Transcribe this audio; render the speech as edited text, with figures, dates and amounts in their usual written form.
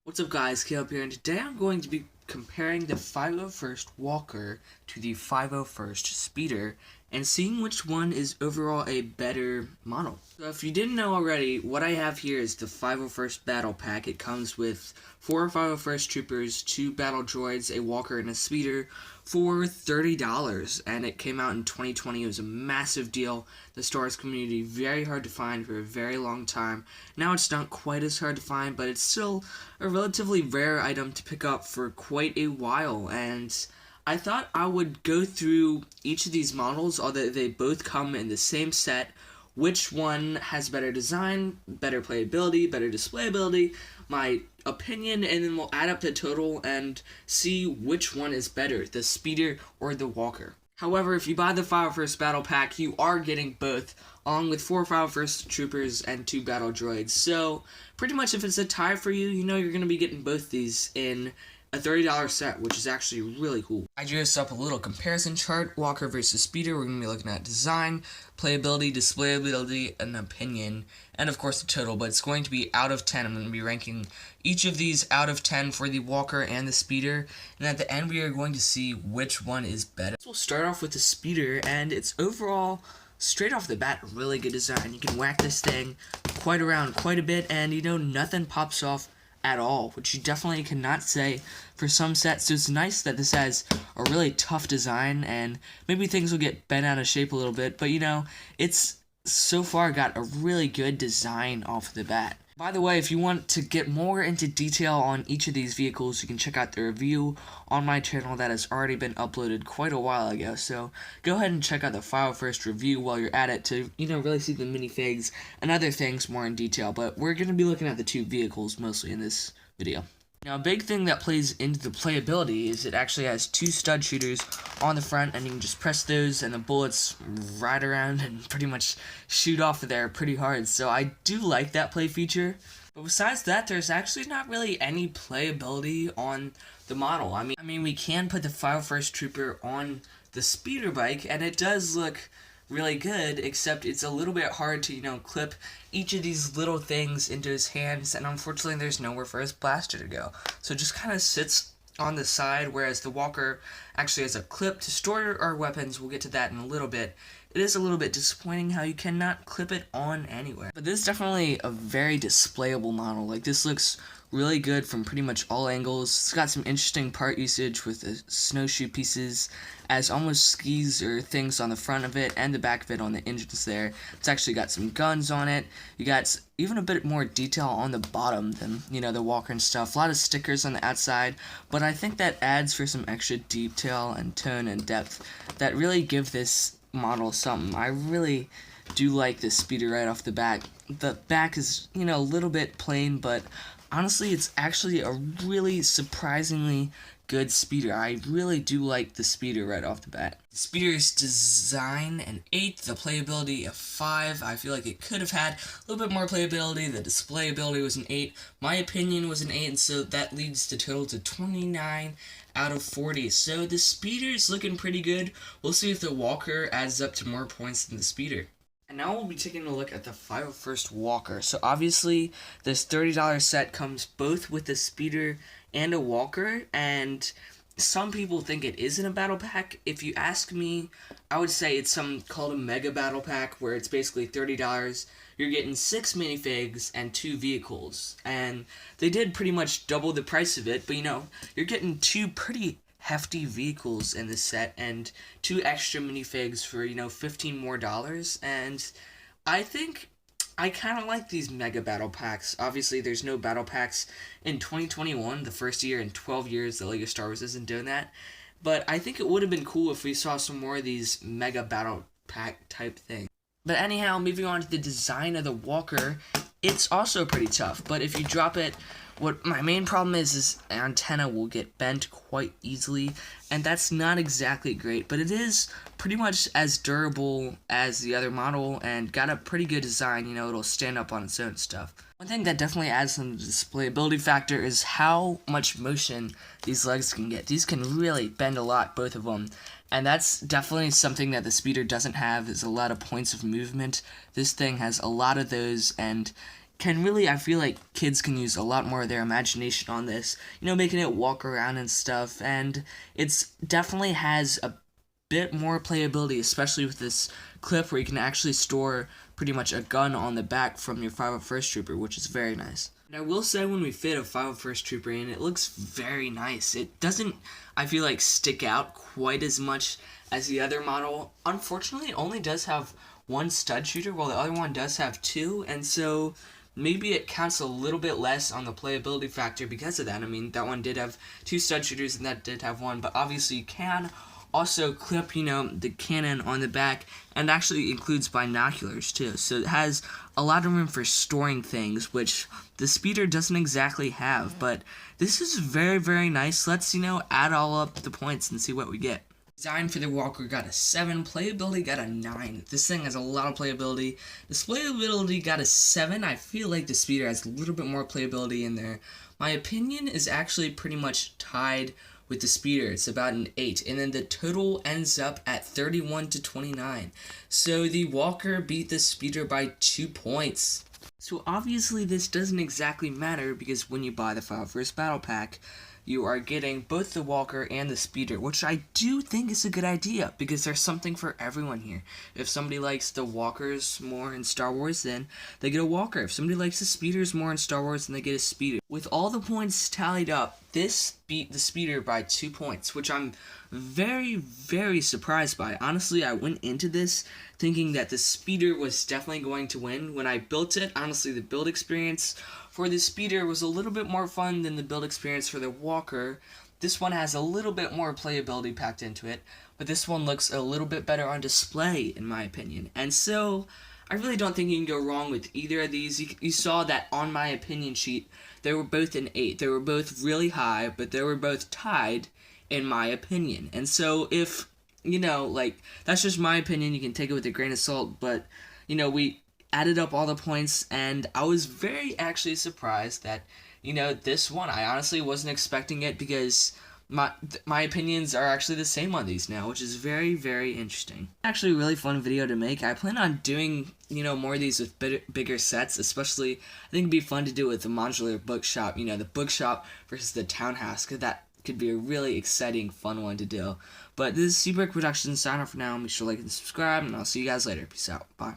What's up guys, Caleb here, and today I'm going to be comparing the 501st Walker to the 501st Speeder and seeing which one is overall a better model. So if you didn't know already, what I have here is the 501st Battle Pack. It comes with 4 501st Troopers, 2 Battle Droids, a Walker, and a Speeder for $30, and it came out in 2020. It was a massive deal. The Star Wars community, very hard to find for a very long time. Now it's not quite as hard to find, but it's still a relatively rare item to pick up for quite a while, and I thought I would go through each of these models, although they both come in the same set, which one has better design, better playability, better displayability, my opinion, and then we'll add up the total and see which one is better, the Speeder or the Walker. However, if you buy the 501st Battle Pack, you are getting both, along with 4 501st Troopers and 2 Battle Droids. So, pretty much if it's a tie for you, you know you're going to be getting both these in a $30 set, which is actually really cool. I drew us up a little comparison chart, Walker versus Speeder. We're going to be looking at design, playability, displayability, and opinion, and of course the total, but it's going to be out of 10. I'm going to be ranking each of these out of 10 for the Walker and the Speeder, and at the end we are going to see which one is better. So we'll start off with the Speeder, and it's overall, straight off the bat, really good design. You can whack this thing quite around quite a bit, and nothing pops off at all, which you definitely cannot say for some sets. So it's nice that this has a really tough design, and maybe things will get bent out of shape a little bit, but it's so far got a really good design off the bat. By the way, if you want to get more into detail on each of these vehicles, you can check out the review on my channel that has already been uploaded quite a while ago. So go ahead and check out the 501st review while you're at it to, really see the minifigs and other things more in detail. But we're going to be looking at the two vehicles mostly in this video. Now, a big thing that plays into the playability is it actually has 2 stud shooters on the front, and you can just press those and the bullets ride around and pretty much shoot off of there pretty hard. So I do like that play feature. But besides that, there's actually not really any playability on the model. I mean, we can put the 501st Trooper on the Speeder bike, and it does look really good, except it's a little bit hard to, clip each of these little things into his hands, and unfortunately there's nowhere for his blaster to go. So it just kind of sits on the side, whereas the Walker actually has a clip to store our weapons. We'll get to that in a little bit. It is a little bit disappointing how you cannot clip it on anywhere. But this is definitely a very displayable model. Like, this looks really good from pretty much all angles. It's got some interesting part usage with the snowshoe pieces as almost skis or things on the front of it and the back of it on the engines there. It's actually got some guns on it. You got even a bit more detail on the bottom than, the Walker and stuff. A lot of stickers on the outside, but I think that adds for some extra detail and tone and depth that really give this model something. I really do like this Speeder right off the bat. The back is, a little bit plain, but honestly, it's actually a really surprisingly good Speeder. I really do like the Speeder right off the bat. The Speeder's design, an 8, the playability, a 5. I feel like it could have had a little bit more playability. The displayability was an 8. My opinion was an 8, and so that leads the total to 29 out of 40. So the Speeder is looking pretty good. We'll see if the Walker adds up to more points than the Speeder. And now we'll be taking a look at the 501st Walker. So obviously, this $30 set comes both with a Speeder and a Walker, and some people think it isn't a battle pack. If you ask me, I would say it's called a mega battle pack, where it's basically $30. You're getting 6 minifigs and 2 vehicles, and they did pretty much double the price of it, but you're getting 2 pretty hefty vehicles in this set and 2 extra minifigs for, $15 more, and I think I kind of like these mega battle packs. Obviously, there's no battle packs in 2021, the first year in 12 years that LEGO Star Wars isn't doing that, but I think it would have been cool if we saw some more of these mega battle pack type things. But anyhow, moving on to the design of the Walker, it's also pretty tough, but if you drop it, what my main problem is antenna will get bent quite easily, and that's not exactly great, but it is pretty much as durable as the other model and got a pretty good design. It'll stand up on its own stuff. One thing that definitely adds some displayability factor is how much motion these legs can get. These can really bend a lot, both of them, and that's definitely something that the Speeder doesn't have, is a lot of points of movement. This thing has a lot of those, and can really, I feel like kids can use a lot more of their imagination on this, making it walk around and stuff, and it's definitely has a bit more playability, especially with this clip where you can actually store pretty much a gun on the back from your 501st Trooper, which is very nice. And I will say, when we fit a 501st Trooper in, it looks very nice. It doesn't, I feel like, stick out quite as much as the other model. Unfortunately, it only does have one stud shooter, while the other one does have two, and so maybe it counts a little bit less on the playability factor because of that. I mean, that one did have two stud shooters and that did have one, but obviously you can also clip, the cannon on the back, and actually includes binoculars too. So it has a lot of room for storing things, which the speeder doesn't exactly have. But this is very, very nice. Let's, add all up the points and see what we get. Design for the Walker got a 7, playability got a 9. This thing has a lot of playability. Displayability got a 7. I feel like the speeder has a little bit more playability in there. My opinion is actually pretty much tied with the speeder. It's about an 8, and then the total ends up at 31 to 29. So the Walker beat the speeder by 2 points. So obviously this doesn't exactly matter, because when you buy the 501st Battle Pack, you are getting both the Walker and the speeder, which I do think is a good idea, because there's something for everyone here. If somebody likes the Walkers more in Star Wars, then they get a Walker. If somebody likes the speeders more in Star Wars, then they get a speeder. With all the points tallied up, this beat the speeder by 2 points, which I'm very, very surprised by. Honestly, I went into this thinking that the speeder was definitely going to win. When I built it, honestly, the build experience for the speeder was a little bit more fun than the build experience for the Walker. This one has a little bit more playability packed into it, but this one looks a little bit better on display, in my opinion. And so, I really don't think you can go wrong with either of these. You saw that on my opinion sheet, they were both an 8. They were both really high, but they were both tied, in my opinion. And so, if, that's just my opinion, you can take it with a grain of salt, but, we added up all the points, and I was very actually surprised that, this one, I honestly wasn't expecting it, because my opinions are actually the same on these now, which is very, very interesting. Actually a really fun video to make. I plan on doing, more of these with bigger sets, especially, I think it'd be fun to do with the modular bookshop, the bookshop versus the townhouse, because that could be a really exciting, fun one to do. But this is Seabrook Productions, sign off for now. Make sure to like and subscribe, and I'll see you guys later. Peace out. Bye.